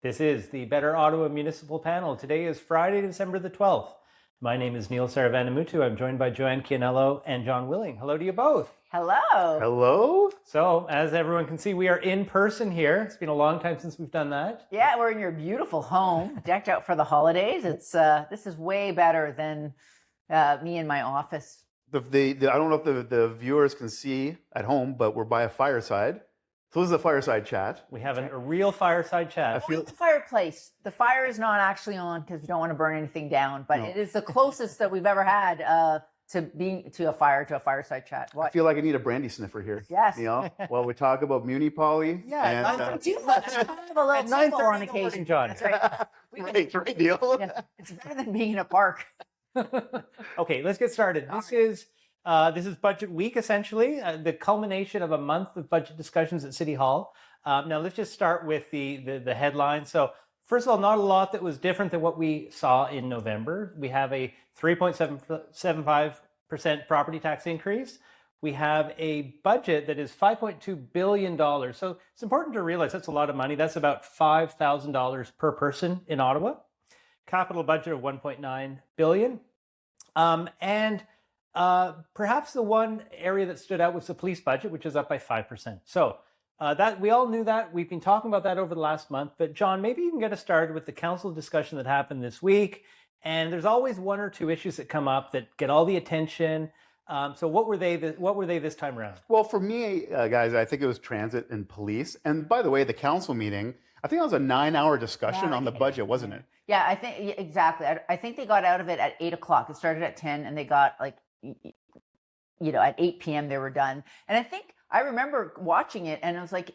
This is the Better Ottawa Municipal Panel. Today is Friday, December the 12th. My name is Neil Saravanamutu. I'm joined by Joanne Chianello and John Willing. Hello to you both. Hello. Hello. So, as everyone can see, we are in person here. It's been a long time since we've done that. Yeah, we're in your beautiful home, decked out for the holidays. This is way better than me in my office. I don't know if the viewers can see at home, but we're by a fireside. So this is a fireside chat. We have a real fireside chat. I feel the fireplace. The fire is not actually on because we don't want to burn anything down, but it is the closest that we've ever had to a fireside chat. What? I feel like I need a brandy sniffer here. Yes. You know, well, we talk about Muni Poly. Yeah, and, too much. Kind of a little simple on occasion, John. That's right. right, Neil. Yeah, it's better than being in a park. Okay, let's get started. This is budget week, essentially, the culmination of a month of budget discussions at City Hall. Now, let's just start with the headline. So, first of all, not a lot that was different than what we saw in November. We have a 3.75% property tax increase. We have a budget that is $5.2 billion. So it's important to realize that's a lot of money. That's about $5,000 per person in Ottawa. Capital budget of $1.9 billion. Perhaps the one area that stood out was the police budget, which is up by 5%. So that we all knew that. We've been talking about that over the last month. But John, maybe you can get us started with the council discussion that happened this week. And there's always one or two issues that come up that get all the attention. So what were they this time around? Well, for me, guys, I think it was transit and police. And by the way, the council meeting, I think it was a 9-hour discussion on the budget, wasn't it? Yeah, I think exactly. I think they got out of it at 8 o'clock. It started at 10 and they got at 8 p.m. they were done. And I remember watching it and I was like,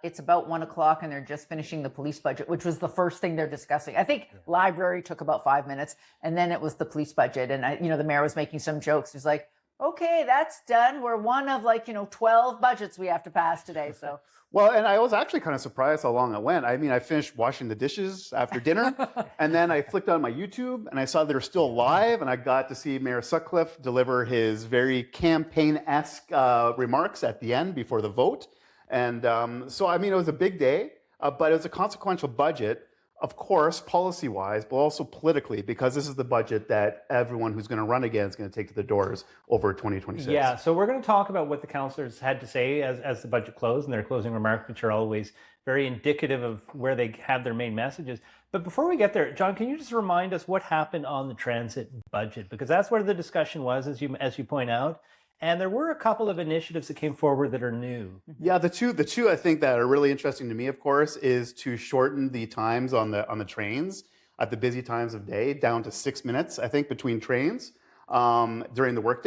it's about 1 o'clock and they're just finishing the police budget, which was the first thing they're discussing. I think library took about 5 minutes and then it was the police budget. And the mayor was making some jokes. He's like, okay, that's done. We're one of 12 budgets we have to pass today. So. Well, and I was actually kind of surprised how long it went. I mean, I finished washing the dishes after dinner, and then I flicked on my YouTube, and I saw they're still live, and I got to see Mayor Sutcliffe deliver his very campaign-esque remarks at the end before the vote. And so, I mean, it was a big day, but it was a consequential budget, of course, policy-wise, but also politically, because this is the budget that everyone who's going to run again is going to take to the doors over 2026. Yeah, so we're going to talk about what the councillors had to say as the budget closed and their closing remarks, which are always very indicative of where they have their main messages. But before we get there, John, can you just remind us what happened on the transit budget? Because that's where the discussion was, as you point out. And there were a couple of initiatives that came forward that are new. Yeah, the two I think that are really interesting to me, of course, is to shorten the times on the trains at the busy times of day down to 6 minutes, I think, between trains during the work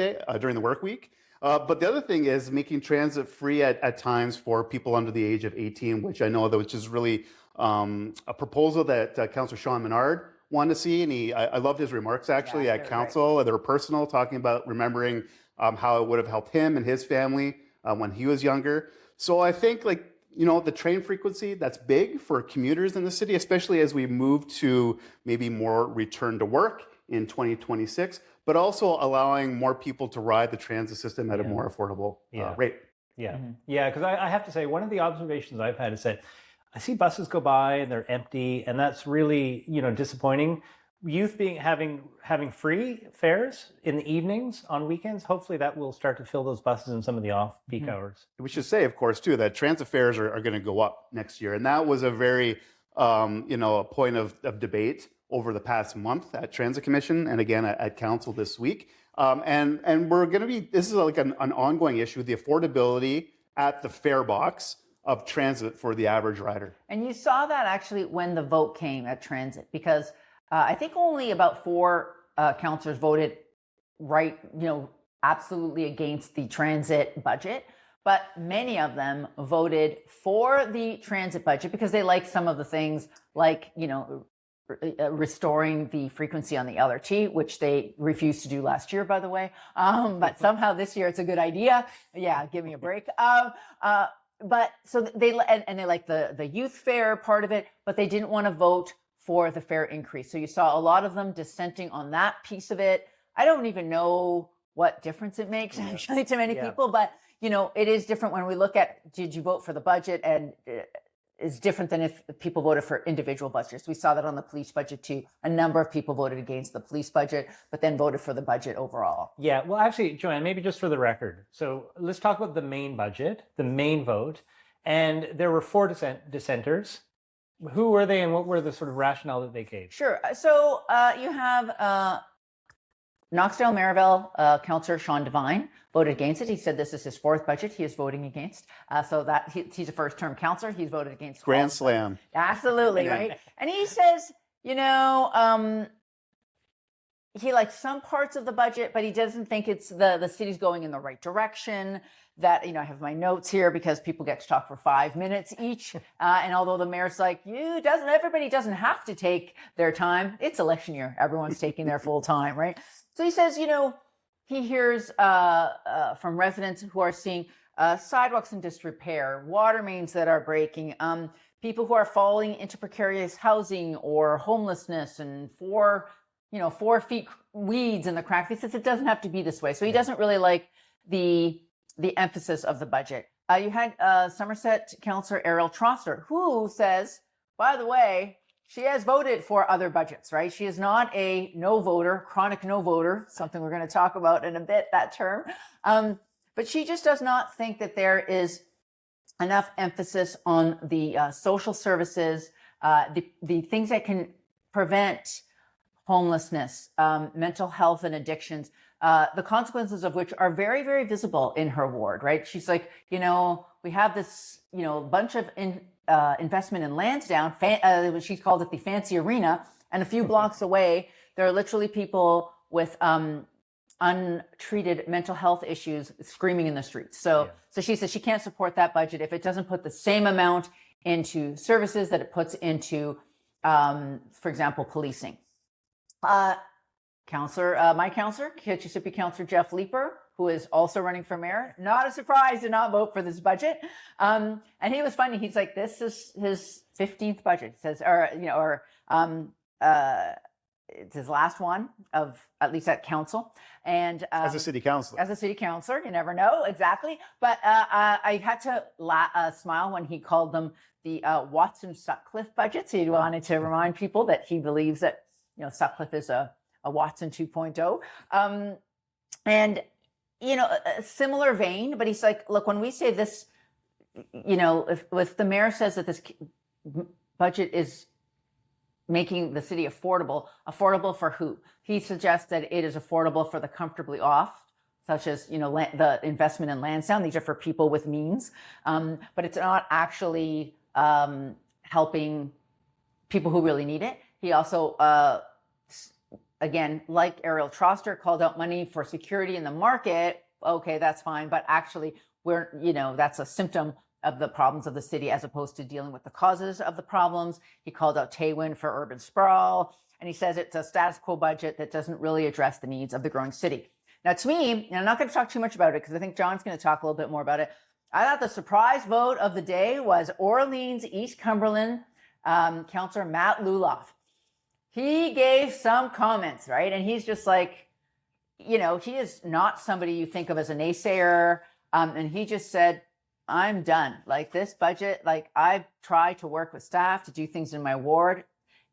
week. But the other thing is making transit free at times for people under the age of 18, which I know that which is really a proposal that Councillor Sean Menard wanted to see, and I loved his remarks actually at council. Right. They were personal, talking about remembering how it would have helped him and his family when he was younger. So I think the train frequency, that's big for commuters in the city, especially as we move to maybe more return to work in 2026, but also allowing more people to ride the transit system at a more affordable rate. Yeah, yeah, because I have to say, one of the observations I've had is that I see buses go by and they're empty, and that's really, disappointing. Youth having free fares in the evenings on weekends, hopefully that will start to fill those buses in some of the off-peak hours. We should say, of course, too, that transit fares are going to go up next year. And that was a very, a point of debate over the past month at Transit Commission and again at Council this week. And we're going to this is like an ongoing issue, the affordability at the fare box of transit for the average rider. And you saw that actually when the vote came at transit, because I think only about 4 councillors voted absolutely against the transit budget, but many of them voted for the transit budget because they like some of the things like, restoring the frequency on the LRT, which they refused to do last year, by the way. But somehow this year it's a good idea. Yeah, give me a break. But so they like the youth fare part of it, but they didn't want to vote for the fare increase. So you saw a lot of them dissenting on that piece of it. I don't even know what difference it makes actually to many people, but it is different when we look at, did you vote for the budget? And is different than if people voted for individual budgets. We saw that on the police budget too. A number of people voted against the police budget, but then voted for the budget overall. Yeah, well, actually, Joanne, maybe just for the record. So let's talk about the main budget, the main vote. And there were 4 dissenters. Who were they and what were the sort of rationale that they gave? Sure. So you have Knoxdale Maryville Councillor Sean Devine voted against it. He said this is his 4th budget he is voting against. So that he's a first-term councillor. He's voted against. Grand slam. Absolutely, right? And he says, he likes some parts of the budget, but he doesn't think it's the city's going in the right direction. That, I have my notes here because people get to talk for 5 minutes each. And although the mayor's like, everybody doesn't have to take their time. It's election year. Everyone's taking their full time, right? So he says, he hears from residents who are seeing sidewalks in disrepair, water mains that are breaking, people who are falling into precarious housing or homelessness and 4 feet weeds in the cracks. He says it doesn't have to be this way. So he doesn't really like the emphasis of the budget. You had Somerset Councillor Ariel Trosser, who says, by the way, she has voted for other budgets, right? She is not a no voter, chronic no voter, something we're going to talk about in a bit, that term. But she just does not think that there is enough emphasis on the social services, the things that can prevent homelessness, mental health and addictions, the consequences of which are very, very visible in her ward, right? She's like, we have this, bunch of investment in Lansdowne. She called it the fancy arena. And a few blocks away, there are literally people with untreated mental health issues screaming in the streets. So she says she can't support that budget if it doesn't put the same amount into services that it puts into, for example, policing. My counselor, Kitchissippi Councillor Jeff Leeper, who is also running for mayor, not a surprise, did not vote for this budget. And he was funny. He's like, this is his 15th budget. He says, it's his last one of at least at council. And as a city councilor. As a city councilor, you never know exactly. But I had to smile when he called them the Watson-Sutcliffe budgets. He wanted to remind people that he believes that Sutcliffe is a Watson 2.0. And, a similar vein, but he's like, look, when we say this, if the mayor says that this budget is making the city affordable for who? He suggests that it is affordable for the comfortably off, such as, the investment in Lansdowne. These are for people with means. But it's not actually helping people who really need it. He also, again, like Ariel Trosser, called out money for security in the market. Okay, that's fine. But actually, that's a symptom of the problems of the city as opposed to dealing with the causes of the problems. He called out Taywin for urban sprawl. And he says it's a status quo budget that doesn't really address the needs of the growing city. Now, to me, and I'm not going to talk too much about it because I think John's going to talk a little bit more about it. I thought the surprise vote of the day was Orleans East Cumberland Councillor Matt Luloff. He gave some comments, right? And he's just like, he is not somebody you think of as a naysayer. And he just said, I'm done. Like this budget, I try to work with staff to do things in my ward.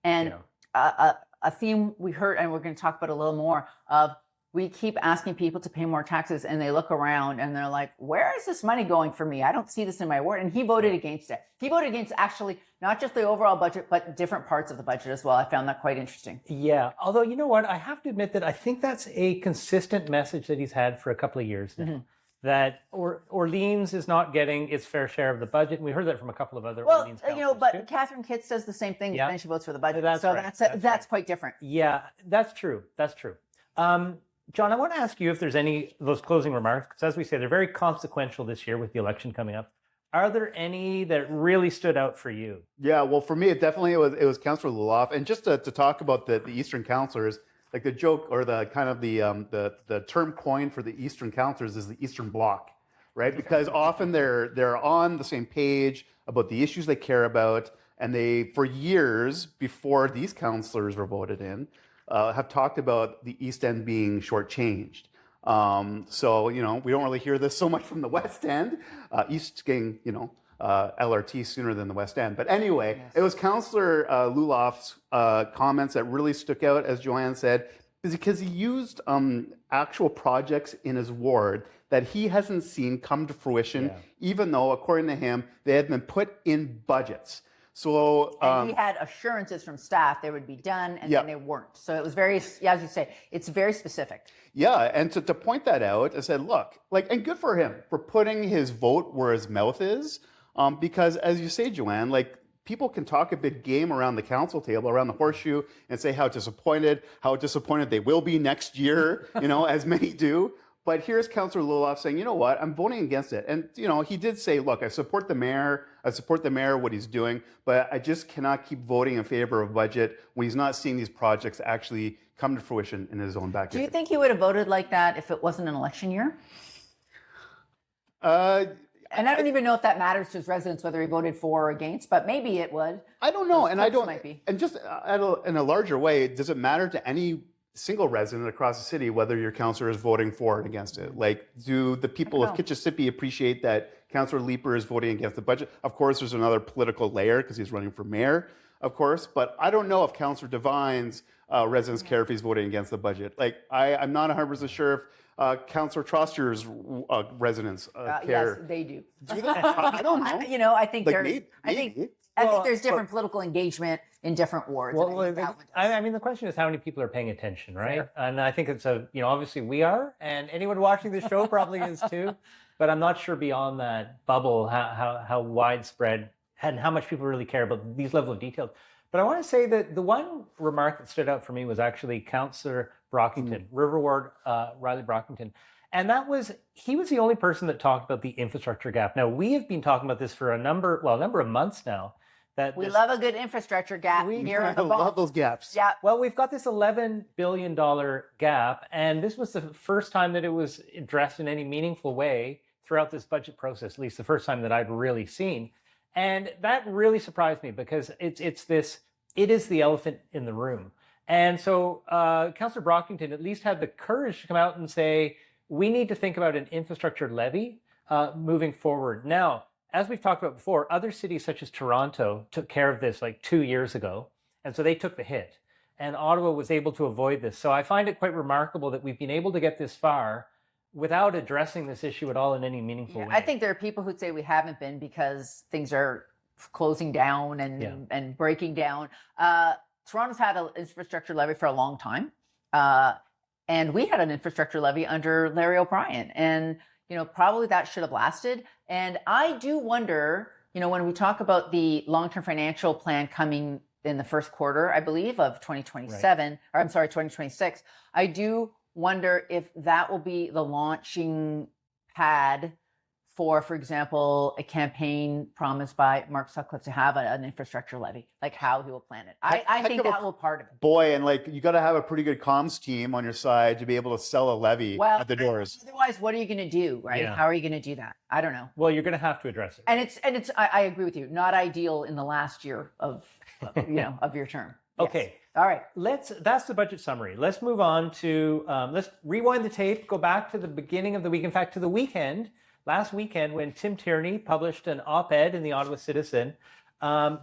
And a theme we heard, and we're going to talk about a little more, of we keep asking people to pay more taxes and they look around and they're like, where is this money going for me? I don't see this in my ward. And he voted against it. He voted against actually not just the overall budget, but different parts of the budget as well. I found that quite interesting. Yeah. Although, you know what? I have to admit that I think that's a consistent message that he's had for a couple of years now. Mm-hmm. That Orleans is not getting its fair share of the budget. And we heard that from a couple of other Orleans councillors but too. Catherine Kitts says the same thing when she votes for the budget. That's right. That's quite different. Yeah, that's true. That's true. John, I want to ask you if there's any of those closing remarks, because as we say, they're very consequential this year with the election coming up. Are there any that really stood out for you? Yeah, well, for me, it was Councillor Luloff. And just to talk about the Eastern councillors, like the joke or the kind of the term coined for the Eastern councillors is the Eastern Bloc, right? Because often they're on the same page about the issues they care about, and they, for years before these councillors were voted in, have talked about the East End being shortchanged. So, we don't really hear this so much from the West End. East getting, LRT sooner than the West End. But anyway, it was Councillor Luloff's comments that really stuck out, as Joanne said, because he used actual projects in his ward that he hasn't seen come to fruition, even though, according to him, they had been put in budgets. So and he had assurances from staff they would be done, and then they weren't. So it was very, as you say, it's very specific. Yeah, and to point that out, I said, look, like, and good for him for putting his vote where his mouth is, because as you say, Joanne, like, people can talk a big game around the council table, around the horseshoe, and say how disappointed they will be next year, as many do. But here's Councillor Luloff saying, you know what, I'm voting against it. And, he did say, look, I support the mayor, what he's doing, but I just cannot keep voting in favor of budget when he's not seeing these projects actually come to fruition in his own backyard. Do you think he would have voted like that if it wasn't an election year? And I don't even know if that matters to his residents, whether he voted for or against, but maybe it would. I don't know. And I don't, might be. And just in a larger way, does it matter to any single resident across the city whether your councillor is voting for or against it? Like, do the people of Kitchissippi appreciate that Councillor Leeper is voting against the budget? Of course, there's another political layer because he's running for mayor, of course, but I don't know if Councillor Devine's residents care if he's voting against the budget. Like, I'm not 100% sure if Councillor Troster's residents care. Yes, they do. Do they? I don't know. I think Like, I think there's different political engagement in different wards. I mean, the question is how many people are paying attention, right? Fair. And I think it's obviously we are, and anyone watching this show probably is too. But I'm not sure beyond that bubble how widespread and how much people really care about these level of details. But I want to say that the one remark that stood out for me was actually Councillor Brockington, River Ward Riley Brockington. And he was the only person that talked about the infrastructure gap. Now, we have been talking about this for a number of months now. We love a good infrastructure gap here in the Vault. Love those gaps. Yeah. Well, we've got this $11 billion gap, and this was the first time that it was addressed in any meaningful way throughout this budget process, at least the first time that I've really seen. And that really surprised me because it is the elephant in the room. And so Councillor Brockington at least had the courage to come out and say, we need to think about an infrastructure levy moving forward. Now, as we've talked about before, other cities such as Toronto took care of this like 2 years ago. And so they took the hit. And Ottawa was able to avoid this. So I find it quite remarkable that we've been able to get this far without addressing this issue at all in any meaningful way. I think there are people who'd say we haven't been because things are closing down and breaking down. Toronto's had an infrastructure levy for a long time. And we had an infrastructure levy under Larry O'Brien. And probably that should have lasted. And I do wonder, when we talk about the long-term financial plan coming in the first quarter, I believe, of 2027, right. Or I'm sorry, 2026, I do wonder if that will be the launching pad for example, a campaign promised by Mark Sutcliffe to have an infrastructure levy, like how he will plan it. I think that will part of it. Boy, and you got to have a pretty good comms team on your side to be able to sell a levy at the doors. Otherwise, what are you going to do, right? Yeah. How are you going to do that? I don't know. Well, you're going to have to address it. And it's. I agree with you. Not ideal in the last year of your term. Yes. Okay. All right. That's the budget summary. Let's move on to let's rewind the tape. Go back to the beginning of the week. In fact, to the weekend. Last weekend, when Tim Tierney published an op-ed in the Ottawa Citizen,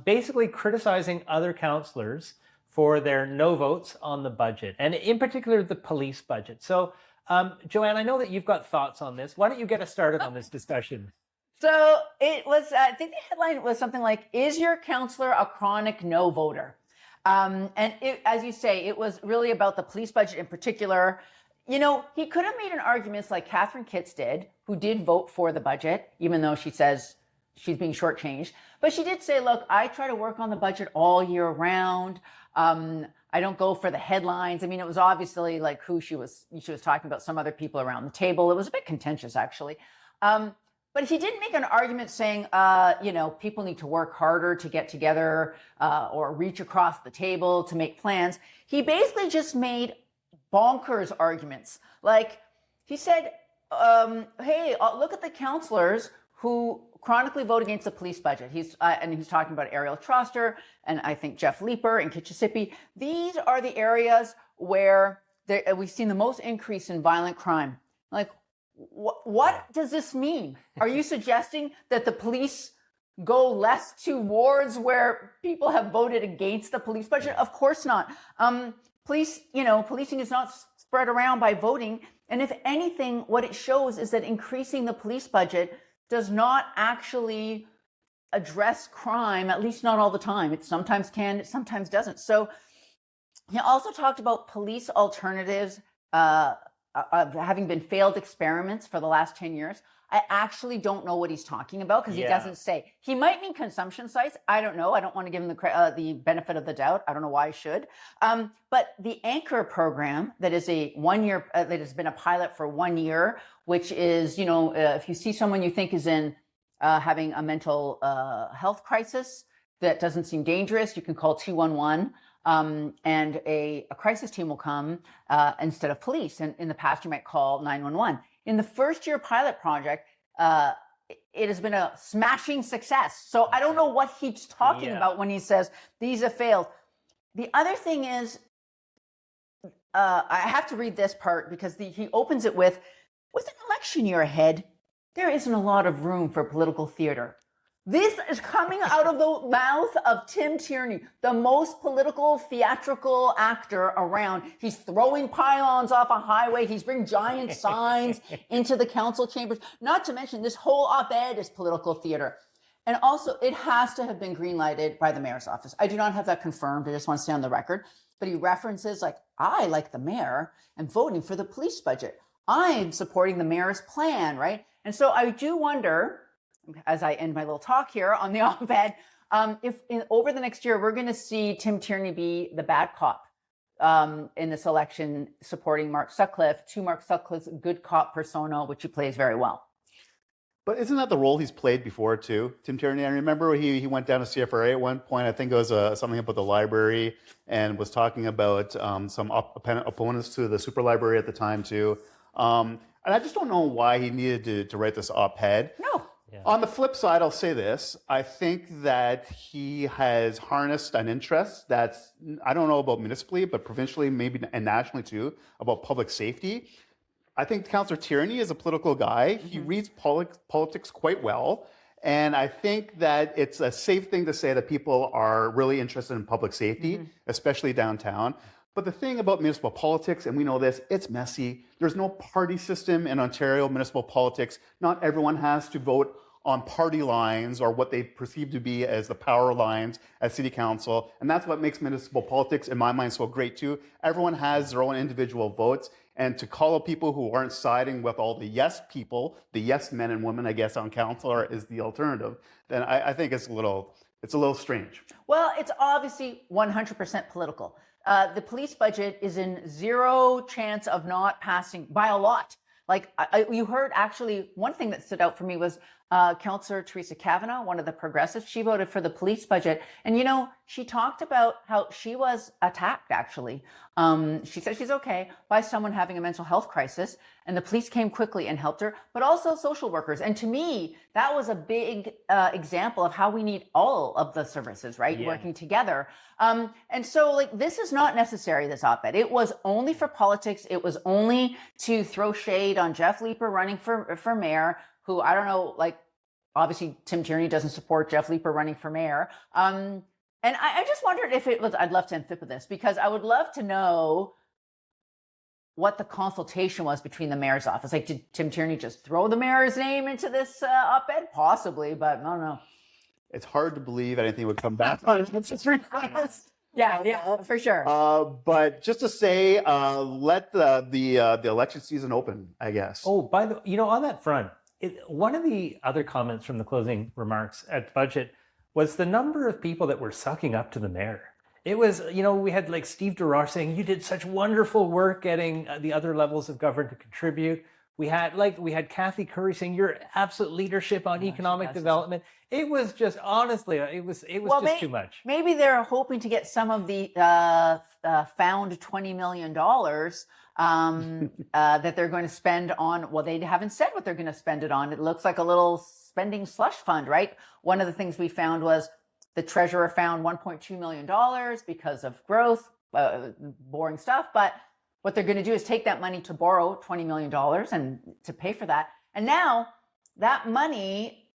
basically criticizing other councillors for their no votes on the budget, and in particular, the police budget. So, Joanne, I know that you've got thoughts on this. Why don't you get us started on this discussion? So it was, I think the headline was something like, is your councillor a chronic no voter? And as you say, it was really about the police budget in particular. He could have made an argument like Catherine Kitts did, who did vote for the budget, even though she says she's being shortchanged. But she did say, look, I try to work on the budget all year round. I don't go for the headlines. I mean, it was obviously like who she was talking about, some other people around the table. It was a bit contentious, actually. But he didn't make an argument saying, people need to work harder to get together or reach across the table to make plans. He basically just made bonkers arguments. Like he said, hey, look at the councillors who chronically vote against the police budget. He's talking about Ariel Troster and I think Jeff Leeper and Kitchissippi. These are the areas where we've seen the most increase in violent crime. Like, what does this mean? Are you suggesting that the police go less to wards where people have voted against the police budget? Of course not. Policing is not spread around by voting. And if anything, what it shows is that increasing the police budget does not actually address crime, at least not all the time. It sometimes can, it sometimes doesn't. So he also talked about police alternatives having been failed experiments for the last 10 years. I actually don't know what he's talking about because he doesn't say. He might mean consumption sites. I don't know. I don't want to give him the benefit of the doubt. I don't know why I should. But the Anchor program that is a 1 year, that has been a pilot for 1 year, which is, if you see someone you think is in having a mental health crisis that doesn't seem dangerous, you can call 211. And a crisis team will come instead of police. And in the past, you might call 911. In the first year pilot project, it has been a smashing success. So I don't know what he's talking about when he says these have failed. The other thing is, I have to read this part because he opens it with an election year ahead, there isn't a lot of room for political theater. This is coming out of the mouth of Tim Tierney, the most political, theatrical actor around. He's throwing pylons off a highway. He's bringing giant signs into the council chambers. Not to mention, this whole op-ed is political theater. And also, it has to have been green-lighted by the mayor's office. I do not have that confirmed. I just want to stay on the record. But he references, I, like the mayor, am voting for the police budget. I'm supporting the mayor's plan, right? And so I do wonder, as I end my little talk here on the op-ed, if over the next year, we're going to see Tim Tierney be the bad cop in this election, supporting Mark Sutcliffe, to Mark Sutcliffe's good cop persona, which he plays very well. But isn't that the role he's played before too, Tim Tierney? I remember he went down to CFRA at one point. I think it was something about the library and was talking about some opponents to the super library at the time too. And I just don't know why he needed to write this op-ed. No. Yeah. On the flip side, I'll say this. I think that he has harnessed an interest that's, I don't know about municipally, but provincially, maybe and nationally too, about public safety. I think Councillor Tierney is a political guy. Mm-hmm. He reads politics quite well. And I think that it's a safe thing to say that people are really interested in public safety, especially downtown. But the thing about municipal politics, and we know this, it's messy. There's no party system in Ontario municipal politics. Not everyone has to vote on party lines or what they perceive to be as the power lines at city council. And that's what makes municipal politics, in my mind, so great too. Everyone has their own individual votes. And to call out people who aren't siding with all the yes people, the yes men and women, I guess, on council is the alternative, then I think it's a little strange. Well, it's obviously 100% political. The police budget is in zero chance of not passing by a lot. You heard, actually, one thing that stood out for me was Councillor Teresa Kavanagh, one of the progressives. She voted for the police budget. And, she talked about how she was attacked, actually. She said she's okay by someone having a mental health crisis. And the police came quickly and helped her, but also social workers. And to me, that was a big example of how we need all of the services, right? Yeah. Working together. And so, this is not necessary, this op-ed. It was only for politics. It was only to throw shade on Jeff Leeper running for mayor, who, I don't know, obviously Tim Tierney doesn't support Jeff Leeper running for mayor. And I just wondered if it was, I'd love to end with this, because I would love to know what the consultation was between the mayor's office. Did Tim Tierney just throw the mayor's name into this op-ed? Possibly, but I don't know. It's hard to believe anything would come back on it. Yeah, for sure. But just to say, let the election season open, I guess. Oh, by the on that front, one of the other comments from the closing remarks at the budget was the number of people that were sucking up to the mayor. It was, we had Steve DeRoche saying, you did such wonderful work getting the other levels of government to contribute. We had Kathy Curry saying your absolute leadership on economic development. It was just, honestly, it was just too much. Maybe they're hoping to get some of the found $20 million that they're going to spend on. Well, they haven't said what they're going to spend it on. It looks like a little spending slush fund, right? One of the things we found was the treasurer found $1.2 million because of growth, boring stuff. But what they're going to do is take that money to borrow $20 million and to pay for that. And now that money,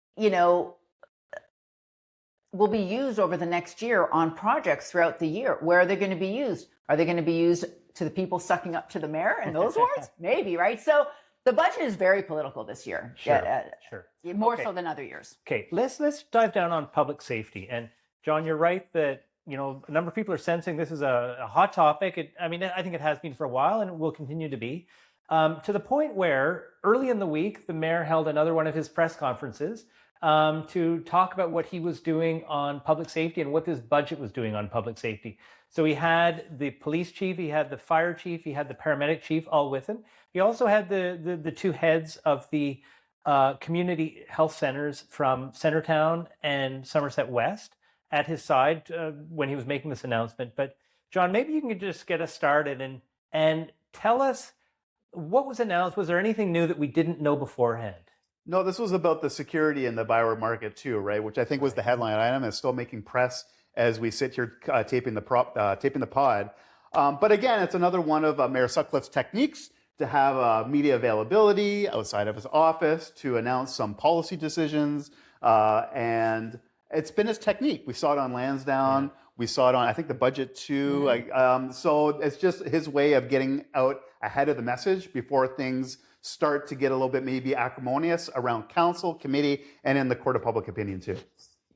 will be used over the next year on projects throughout the year. Where are they going to be used? Are they going to be used to the people sucking up to the mayor in those wards? Maybe, right? So the budget is very political this year. Sure. More so than other years. Okay, let's dive down on public safety. And John, you're right that a number of people are sensing this is a hot topic. I think it has been for a while, and it will continue to be, to the point where early in the week the mayor held another one of his press conferences to talk about what he was doing on public safety and what this budget was doing on public safety. So he had the police chief, he had the fire chief, he had the paramedic chief all with him. He also had the two heads of the community health centers from Centertown and Somerset West at his side when he was making this announcement. But John, maybe you can just get us started and tell us what was announced. Was there anything new that we didn't know beforehand? No, this was about the security in the Byward market too, right? Which I think was the headline item. It's still making press as we sit here taping the pod. But again, it's another one of Mayor Sutcliffe's techniques to have media availability outside of his office to announce some policy decisions. And it's been his technique. We saw it on Lansdowne. We saw it on, I think, the budget too. So it's just his way of getting out ahead of the message before things start to get a little bit maybe acrimonious around council, committee, and in the court of public opinion too.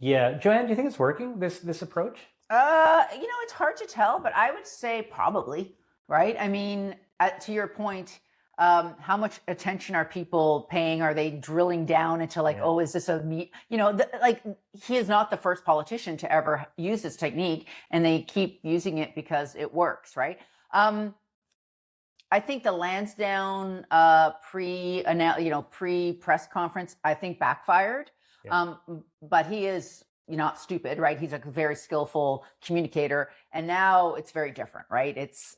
Yeah. Joanne, do you think it's working, this approach? It's hard to tell, but I would say probably, right? I mean, to your point, how much attention are people paying? Are they drilling down into is this a meat? He is not the first politician to ever use this technique, and they keep using it because it works, right? I think the Lansdowne pre-press conference, I think backfired. Yeah. But he is not stupid, right? He's a very skillful communicator, and now it's very different, right? It's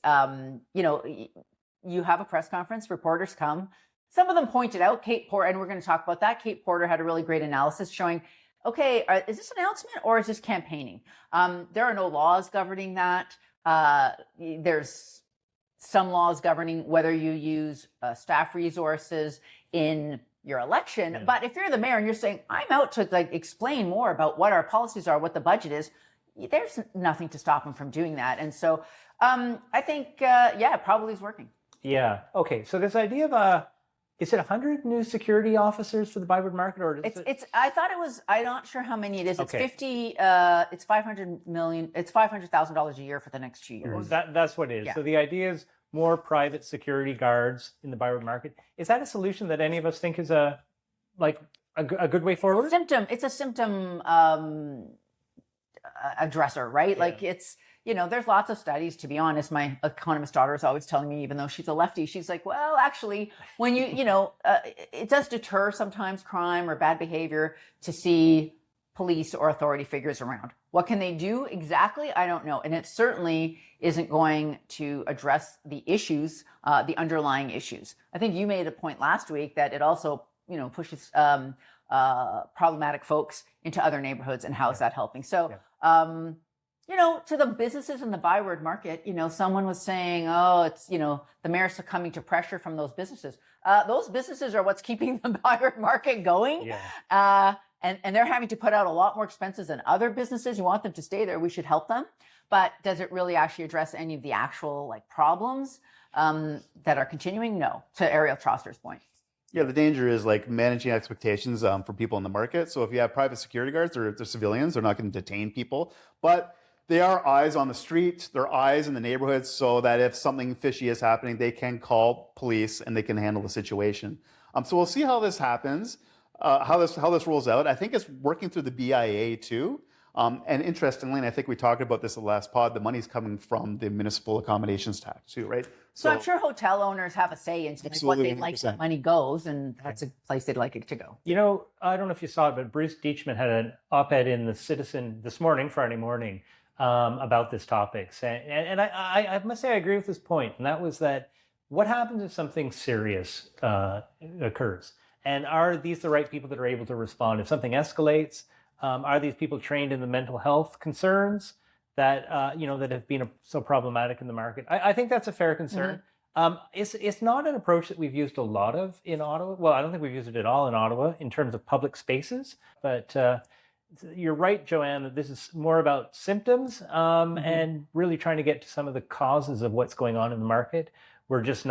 you have a press conference, reporters come. Some of them pointed out Kate Porter, and we're going to talk about that. Kate Porter had a really great analysis showing, okay, is this announcement or is this campaigning? There are no laws governing that. There's some laws governing whether you use staff resources in your election. Yeah. But if you're the mayor and you're saying, I'm out to explain more about what our policies are, what the budget is, there's nothing to stop him from doing that. And so I think, it probably is working. Yeah. Okay. So this idea of is it 100 new security officers for the Byward market, or it's I thought it was, I'm not sure how many it is. It's 50. It's 500 million. It's $500,000 a year for the next 2 years. That's what it is. Yeah. So the idea is more private security guards in the Byward market. Is that a solution that any of us think is a good way forward? It's a symptom addresser, right? Yeah. There's lots of studies, to be honest. My economist daughter is always telling me, even though she's a lefty, she's like, well, actually, when it does deter sometimes crime or bad behavior to see police or authority figures around. What can they do exactly? I don't know. And it certainly isn't going to address the issues, the underlying issues. I think you made a point last week that it also, pushes problematic folks into other neighborhoods. And how is that helping? So, to the businesses in the Byward market, someone was saying, it's, the mayor's succumbing to pressure from those businesses. Those businesses are what's keeping the Byward market going. Yeah. And they're having to put out a lot more expenses than other businesses. You want them to stay there. We should help them. But does it really actually address any of the actual problems that are continuing? No, to Ariel Troster's point. Yeah, the danger is managing expectations for people in the market. So if you have private security guards, they're civilians, they're not going to detain people. But they are eyes on the street, they're eyes in the neighborhoods, so that if something fishy is happening, they can call police and they can handle the situation. So we'll see how this happens. How this rolls out. I think it's working through the BIA too. And interestingly, and I think we talked about this in the last pod, the money's coming from the municipal accommodations tax too, right? So I'm sure hotel owners have a say into what they'd like that money goes, and that's a place they'd like it to go. I don't know if you saw it, but Bruce Deitchman had an op-ed in the Citizen this morning, Friday morning, about this topic. And I must say I agree with this point, and that was that what happens if something serious occurs? And are these the right people that are able to respond? If something escalates, are these people trained in the mental health concerns that that have been so problematic in the market? I think that's a fair concern. Mm-hmm. It's not an approach that we've used a lot of in Ottawa. Well, I don't think we've used it at all in Ottawa in terms of public spaces. But you're right, Joanne, that this is more about symptoms and really trying to get to some of the causes of what's going on in the market. We're just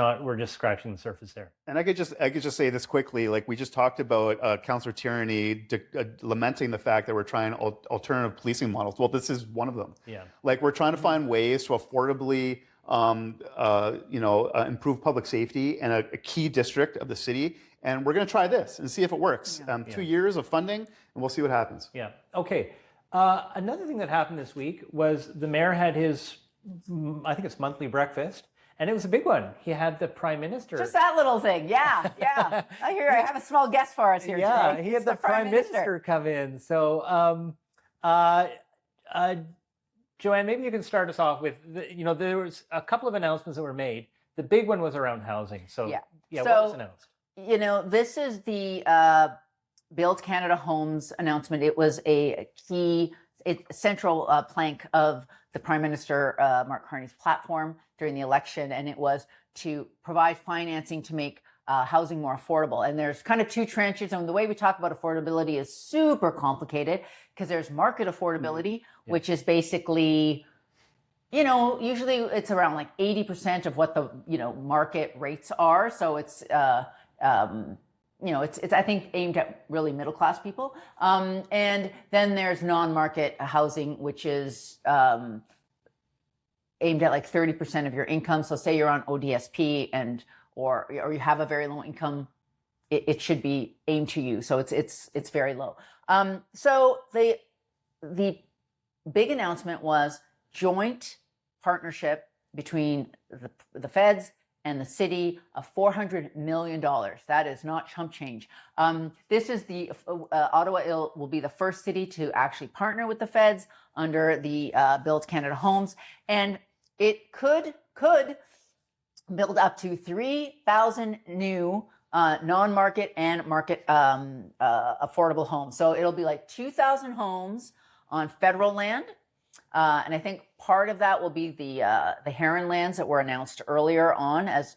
scratching the surface there. And I could just say this quickly. Like we just talked about Councillor Tierney lamenting the fact that we're trying alternative policing models. Well, this is one of them. Yeah. Like we're trying to find ways to affordably improve public safety in a key district of the city. And we're going to try this and see if it works. 2 years of funding, and we'll see what happens. Yeah. Okay. Another thing that happened this week was the mayor had his, I think it's monthly breakfast, and it was a big one. He had the Prime Minister. Just that little thing. Yeah. I have a small guest for us here today. He had the Prime Minister come in. So, Joanne, maybe you can start us off with, there was a couple of announcements that were made. The big one was around housing. So, what was announced? This is the Build Canada Homes announcement. It was a key, central plank of the Prime Minister Mark Carney's platform during the election, and it was to provide financing to make housing more affordable. And there's kind of two trenches, and the way we talk about affordability is super complicated because there's market affordability, which is basically, usually it's around like 80% of what the market rates are. So it's it's I think aimed at really middle class people. And then there's non-market housing, which is aimed at like 30% of your income. So say you're on ODSP or you have a very low income, it should be aimed to you. So it's very low. So the big announcement was joint partnership between the feds and the city of $400 million. That is not chump change. This is Ottawa will be the first city to actually partner with the feds under the Build Canada Homes. And it could build up to 3,000 new non-market and market affordable homes. So it'll be like 2,000 homes on federal land. And I think part of that will be the Heron lands that were announced earlier on as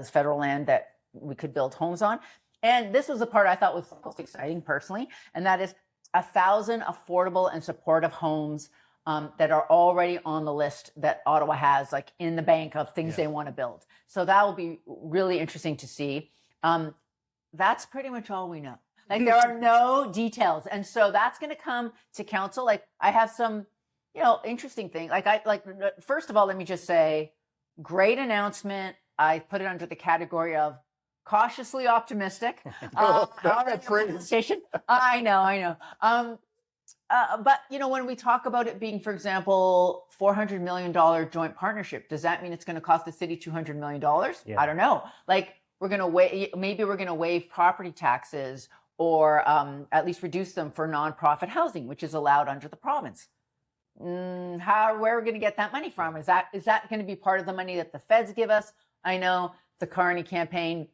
federal land that we could build homes on. And this was the part I thought was most exciting personally, and that is 1,000 affordable and supportive homes that are already on the list that Ottawa has, like in the bank of things they want to build. So that will be really interesting to see. That's pretty much all we know. Like there are no details. And so that's going to come to council. Like I have some, interesting thing. First of all, let me just say, great announcement. I put it under the category of cautiously optimistic. That phrase. I know. But when we talk about it being, for example, $400 million joint partnership, does that mean it's going to cost the city $200 million? Yeah. I don't know. Like we're going to waive property taxes or at least reduce them for nonprofit housing, which is allowed under the province. Where are we going to get that money from? Is that going to be part of the money that the feds give us? I know the Carney campaign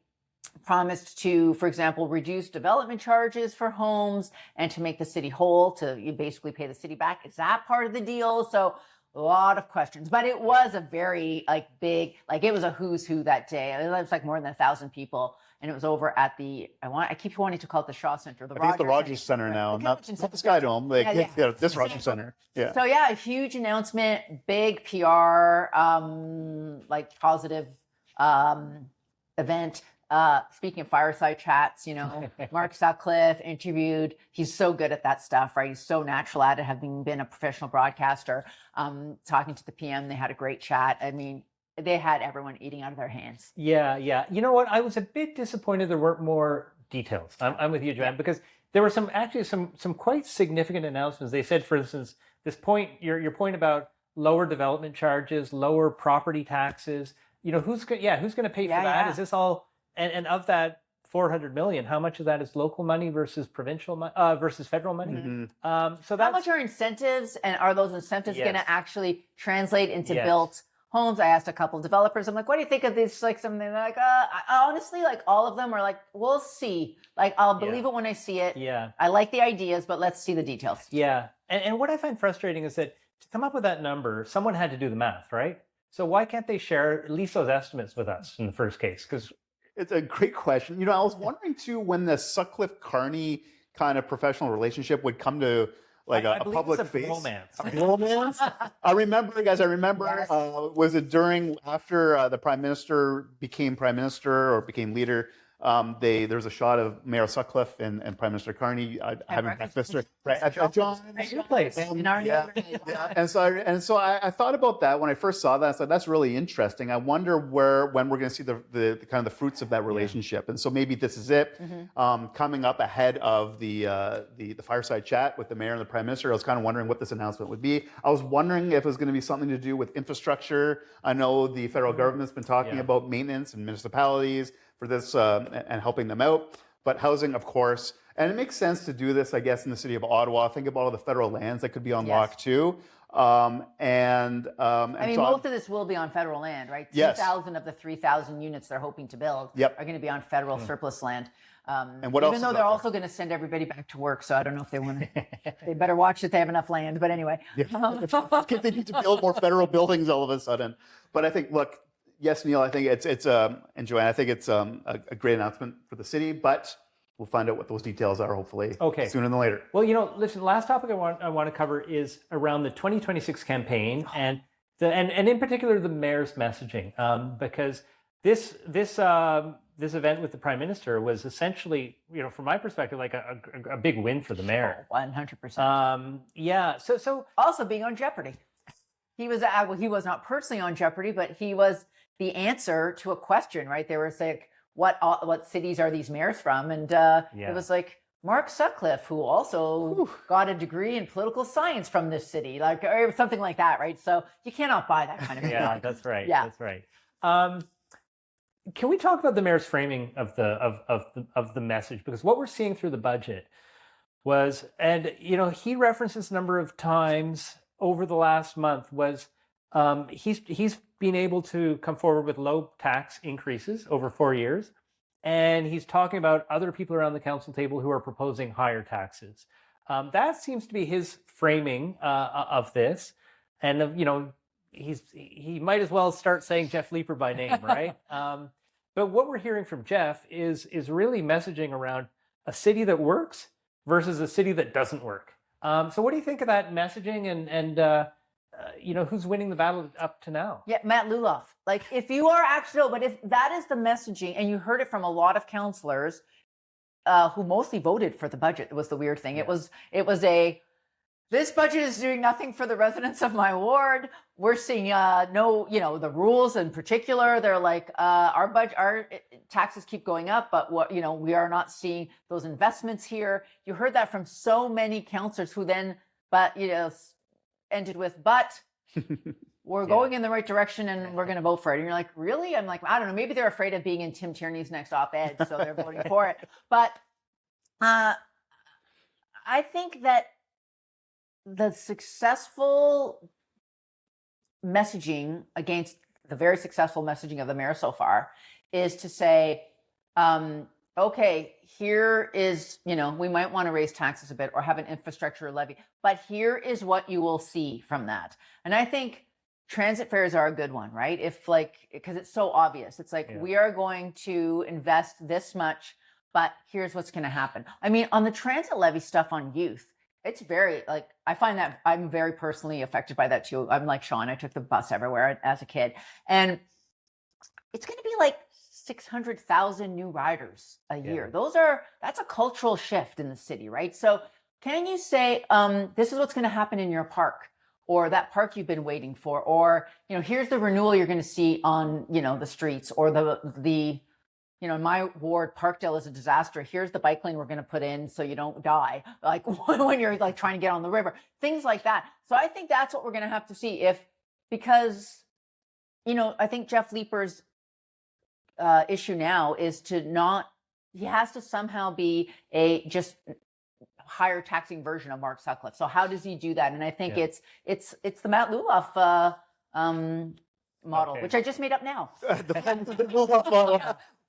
promised to, for example, reduce development charges for homes and to make the city whole, you basically pay the city back. Is that part of the deal? So a lot of questions, but it was a very big, it was a who's who that day. It was like more than 1,000 people. And it was over at I keep wanting to call it the Shaw Center. I think it's the Rogers Center now, not the Skydome. This Rogers Center. Yeah. So a huge announcement, big PR, positive event. Speaking of fireside chats, Mark Sutcliffe interviewed. He's so good at that stuff, right? He's so natural at it, having been a professional broadcaster. Talking to the PM, they had a great chat. I mean, they had everyone eating out of their hands. Yeah. You know what? I was a bit disappointed there weren't more details. I'm with you, Joanne, because there were some quite significant announcements. They said, for instance, this point, your point about lower development charges, lower property taxes. Who's going to pay for that? Yeah. Is this all? And of that $400 million, how much of that is local money versus provincial money versus federal money? Mm-hmm. So how much are incentives, and are those incentives going to actually translate into built homes? I asked a couple of developers. I'm like, what do you think of this? Something like, honestly, all of them are like, we'll see. I'll believe it when I see it. Yeah. I like the ideas, but let's see the details. Yeah. And what I find frustrating is that to come up with that number, someone had to do the math, right? So why can't they share at least those estimates with us in the first case? Because it's a great question. I was wondering too, when the Sutcliffe Carney kind of professional relationship would come to like I a believe public it's a face. romance. Romance. I remember, guys. I remember. Yes. Was it after the Prime Minister became Prime Minister or became leader? There was a shot of Mayor Sutcliffe and Prime Minister Carney having breakfast at John's place. In our neighborhood. yeah. And so I thought about that when I first saw that. I thought that's really interesting. I wonder when we're going to see the kind of the fruits of that relationship. And so maybe this is it. Coming up ahead of the fireside chat with the mayor and the Prime Minister, I was kind of wondering what this announcement would be. I was wondering if it was going to be something to do with infrastructure. I know the federal government's been talking about maintenance and municipalities for this and helping them out, but housing, of course. And it makes sense to do this, I guess, in the city of Ottawa. Think about all the federal lands that could be unlocked too. I mean, so most of this will be on federal land, right? Yes. 2,000 of the 3,000 units they're hoping to build are going to be on federal surplus land. And what even else though is they're out also going to send everybody back to work, so I don't know if they want to. They better watch that they have enough land. But anyway, they need to build more federal buildings all of a sudden. But I think, look, yes, Neil, I think it's and Joanne, I think it's a great announcement for the city, but we'll find out what those details are hopefully sooner than later. Well, listen, last topic I want to cover is around the 2026 campaign and in particular the mayor's messaging, because this event with the Prime Minister was essentially, from my perspective, like a big win for the mayor. 100%. Yeah. So also being on Jeopardy. He was not personally on Jeopardy, but he was the answer to a question, right? They were saying, what cities are these mayors from? And it was like Mark Sutcliffe, who also got a degree in political science from this city, like or something like that, right? So you cannot buy that kind of thing. Yeah, that's right. Yeah. That's right. Can we talk about the mayor's framing of the message? Because what we're seeing through the budget was, and he referenced this a number of times over the last month, was he's been able to come forward with low tax increases over 4 years, and he's talking about other people around the council table who are proposing higher taxes. That seems to be his framing of this, and he might as well start saying Jeff Leeper by name, right? But what we're hearing from Jeff is really messaging around a city that works versus a city that doesn't work. So what do you think of that messaging and who's winning the battle up to now? Yeah, Matt Luloff. Like if you are actually, but if that is the messaging, and you heard it from a lot of councillors who mostly voted for the budget, it was the weird thing. Yeah. This budget is doing nothing for the residents of my ward. We're seeing the rules in particular. They're like our taxes keep going up, but we are not seeing those investments here. You heard that from so many councillors who then, ended with, but we're going in the right direction and we're going to vote for it. And you're like, really? I'm like, I don't know. Maybe they're afraid of being in Tim Tierney's next op-ed, so they're voting for it. But I think that the successful messaging against the very successful messaging of the mayor so far is to say, okay, here is, we might want to raise taxes a bit or have an infrastructure levy, but here is what you will see from that. And I think transit fares are a good one, right? Because it's so obvious. It's like, we are going to invest this much, but here's what's going to happen. I mean, on the transit levy stuff on youth, it's very, I find that I'm very personally affected by that too. I'm like Sean, I took the bus everywhere as a kid. And it's going to be like 600,000 new riders a year. That's a cultural shift in the city, right? So can you say, this is what's going to happen in your park, or that park you've been waiting for, or, here's the renewal you're going to see on, the streets, or the in my ward, Parkdale is a disaster. Here's the bike lane we're going to put in so you don't die, like when you're trying to get on the river, things like that. So I think that's what we're going to have to see because I think Jeff Leeper's issue now is he has to somehow be a just higher taxing version of Mark Sutcliffe. So how does he do that? And I think it's the Matt Luloff model, which I just made up now.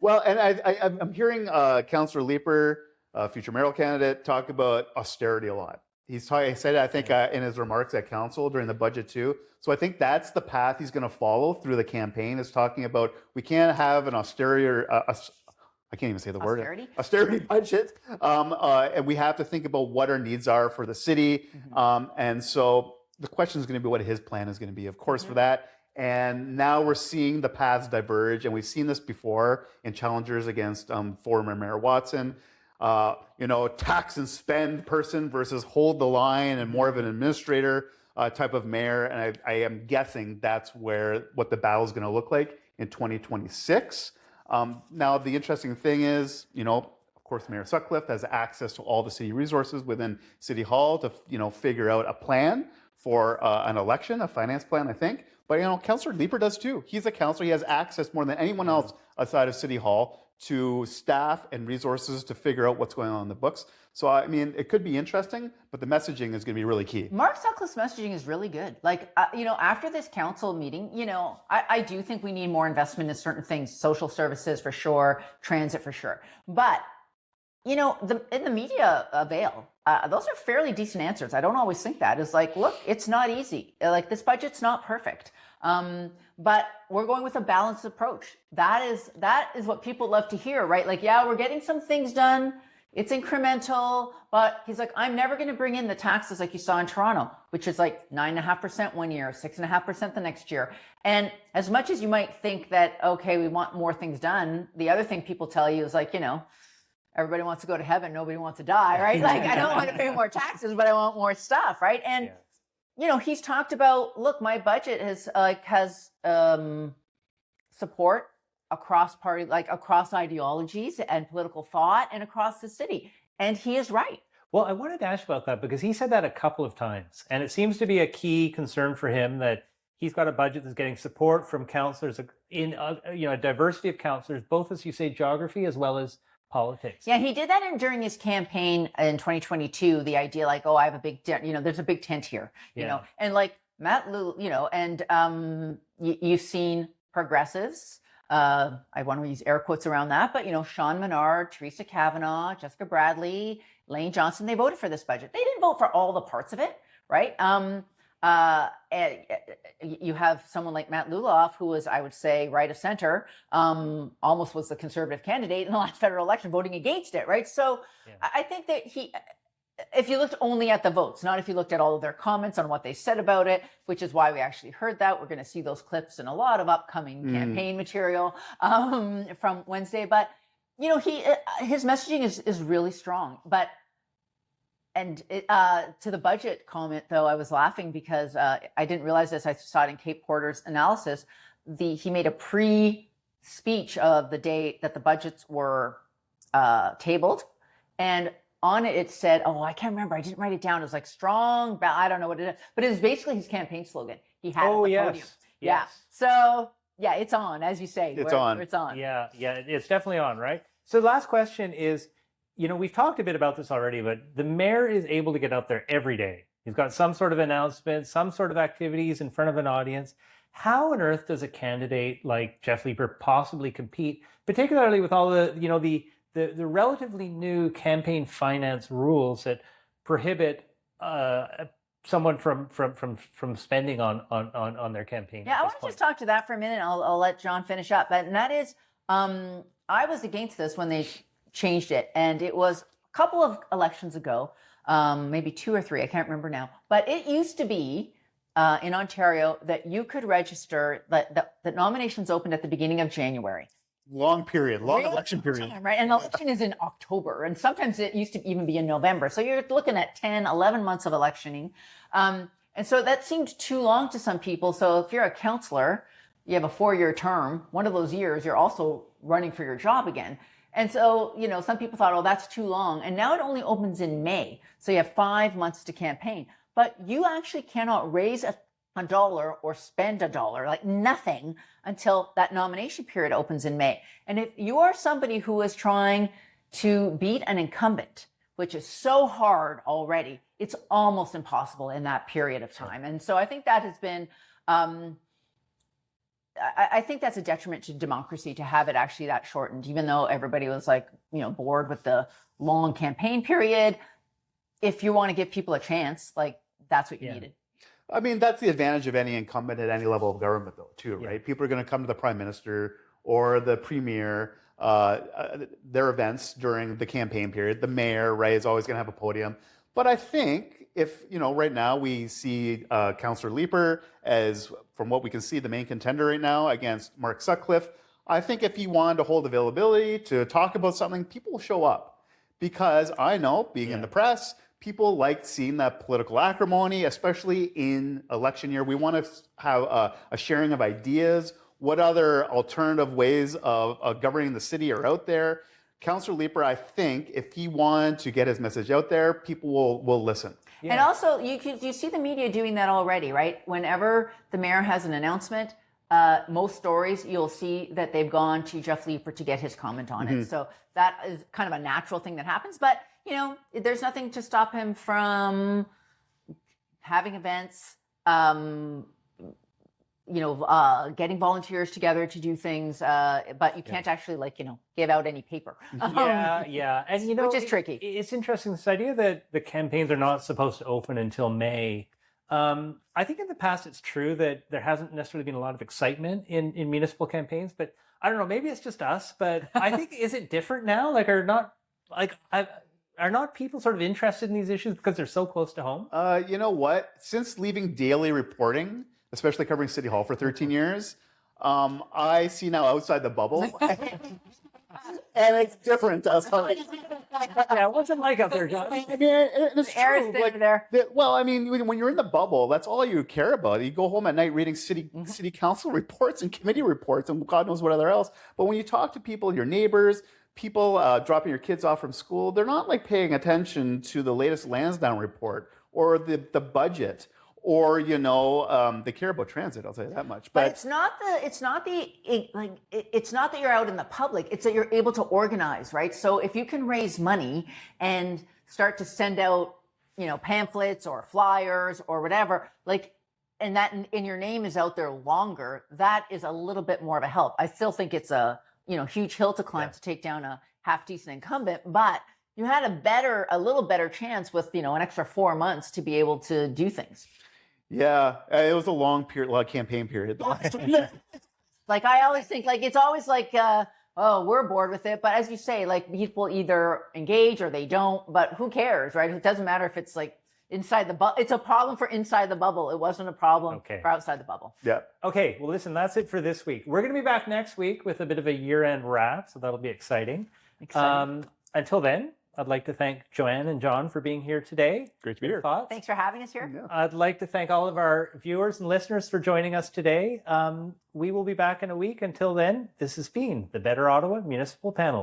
Well, and I'm hearing Councillor Leeper, future mayoral candidate, talk about austerity a lot. He said, I think, in his remarks at council during the budget too. So I think that's the path he's going to follow through the campaign, is talking about we can't have an austerity, I can't even say the word. Austerity Budget. And we have to think about what our needs are for the city. And so the question is going to be what his plan is going to be, of course, for that. And now we're seeing the paths diverge, and we've seen this before in challengers against former Mayor Watson. Tax and spend person versus hold the line and more of an administrator type of mayor. And I am guessing that's what the battle is going to look like in 2026. Now, the interesting thing is, of course, Mayor Sutcliffe has access to all the city resources within City Hall to, figure out a plan for an election, a finance plan, I think. But, Councillor Leeper does too. He's a councillor. He has access more than anyone else outside of City Hall to staff and resources to figure out what's going on in the books. So, I mean, it could be interesting, but the messaging is going to be really key. Mark Sutcliffe's messaging is really good. Like, after this council meeting, I do think we need more investment in certain things, social services for sure, transit for sure. But, in the media veil, those are fairly decent answers. I don't always think that. It's like, look, it's not easy. Like, this budget's not perfect. But we're going with a balanced approach. That is what people love to hear, right? Like, yeah, we're getting some things done. It's incremental, but he's like, I'm never going to bring in the taxes like you saw in Toronto, which is like 9.5% one year, 6.5% the next year. And as much as you might think that, okay, we want more things done, the other thing people tell you is like, everybody wants to go to heaven, nobody wants to die, right? Like, I don't want to pay more taxes, but I want more stuff, right? And he's talked about, look, my budget has support across party, like across ideologies and political thought and across the city. And he is right. Well, I wanted to ask about that because he said that a couple of times. And it seems to be a key concern for him that he's got a budget that's getting support from councillors in a diversity of councillors, both, as you say, geography as well as politics. Yeah, he did that during his campaign in 2022. The idea, like, I have a big tent, there's a big tent here, and like Matt Lou, and you've seen progressives. I want to use air quotes around that, but Sean Menard, Teresa Kavanaugh, Jessica Bradley, Lane Johnson, they voted for this budget. They didn't vote for all the parts of it, right? And you have someone like Matt Luloff, who was, I would say, right of center, almost was the conservative candidate in the last federal election, voting against it, right? So I think that if you looked only at the votes, not if you looked at all of their comments on what they said about it, which is why we actually heard that. We're going to see those clips in a lot of upcoming campaign material from Wednesday. But, his messaging is really strong. But to the budget comment, though, I was laughing because I didn't realize this. I saw it in Kate Porter's analysis. He made a pre-speech of the day that the budgets were tabled. And on it, it said, I can't remember. I didn't write it down. It was like strong. I don't know what it is. But it was basically his campaign slogan. He had it at the podium. Yes. Yeah. So, yeah, it's on, as you say. It's on. It's on. Yeah, it's definitely on, right? So the last question is, we've talked a bit about this already, but the mayor is able to get out there every day. He's got some sort of announcement, some sort of activities in front of an audience. How on earth does a candidate like Jeff Leeper possibly compete, particularly with all the the relatively new campaign finance rules that prohibit someone from spending on their campaign? Yeah, I want to just talk to that for a minute. I'll let John finish up. And that is, I was against this when they changed it. And it was a couple of elections ago, maybe 2 or 3, I can't remember now. But it used to be in Ontario that you could register, that nominations opened at the beginning of January. Long election period. Time, right? And the election is in October. And sometimes it used to even be in November. So you're looking at 10, 11 months of electioning. And so that seemed too long to some people. So if you're a councillor, you have a 4-year term, one of those years, you're also running for your job again. And so, some people thought, that's too long. And now it only opens in May. So you have 5 months to campaign. But you actually cannot raise a $1 or spend $1, like nothing, until that nomination period opens in May. And if you are somebody who is trying to beat an incumbent, which is so hard already, it's almost impossible in that period of time. And so I think that has been, I think that's a detriment to democracy to have it actually that shortened, even though everybody was like, bored with the long campaign period. If you want to give people a chance, like that's what you needed. I mean, that's the advantage of any incumbent at any level of government, though, too, right? People are going to come to the Prime Minister or the Premier their events during the campaign period. The mayor, right, is always going to have a podium. But I think if, right now we see Councillor Leeper as, from what we can see, the main contender right now against Mark Sutcliffe, I think if he wanted to hold availability to talk about something, people will show up. Because I know, being in the press, people like seeing that political acrimony, especially in election year. We want to have a sharing of ideas. What other alternative ways of governing the city are out there? Councillor Leeper, I think, if he wanted to get his message out there, people will listen. Yeah. And also, you see the media doing that already, right? Whenever the mayor has an announcement, most stories, you'll see that they've gone to Jeff Leeper to get his comment on it. So that is kind of a natural thing that happens. But, there's nothing to stop him from having events, getting volunteers together to do things, but you can't actually give out any paper. And which is tricky. It's interesting, this idea that the campaigns are not supposed to open until May. I think in the past it's true that there hasn't necessarily been a lot of excitement in municipal campaigns, but I don't know, maybe it's just us, but I think, is it different now? Are not people sort of interested in these issues because they're so close to home? You know what? Since leaving daily reporting, especially covering City Hall for 13 years, I see now outside the bubble. And it's different. Yeah, what's it like out there, John? I mean, it's Air is true. thinner there. Well, I mean, when you're in the bubble, that's all you care about. You go home at night reading city council reports and committee reports and God knows what other else. But when you talk to people, your neighbors, people dropping your kids off from school, they're not paying attention to the latest Lansdowne report or the budget. Or they care about transit. I'll tell you that much. But it's not that you're out in the public. It's that you're able to organize, right? So if you can raise money and start to send out, pamphlets or flyers or whatever, and your name is out there longer, that is a little bit more of a help. I still think it's a huge hill to climb to take down a half decent incumbent, but you had a little better chance with an extra 4 months to be able to do things. Yeah, it was a long campaign period. I always think it's always we're bored with it. But as you say, people either engage or they don't, but who cares, right? It doesn't matter if it's inside the bubble. It's a problem for inside the bubble. It wasn't a problem for outside the bubble. Yeah. Okay, well, listen, that's it for this week. We're going to be back next week with a bit of a year-end wrap, so that'll be exciting. Until then, I'd like to thank Joanne and John for being here today. Great to be here. Thoughts? Thanks for having us here. Yeah. I'd like to thank all of our viewers and listeners for joining us today. We will be back in a week. Until then, this has been the Better Ottawa Municipal Panel.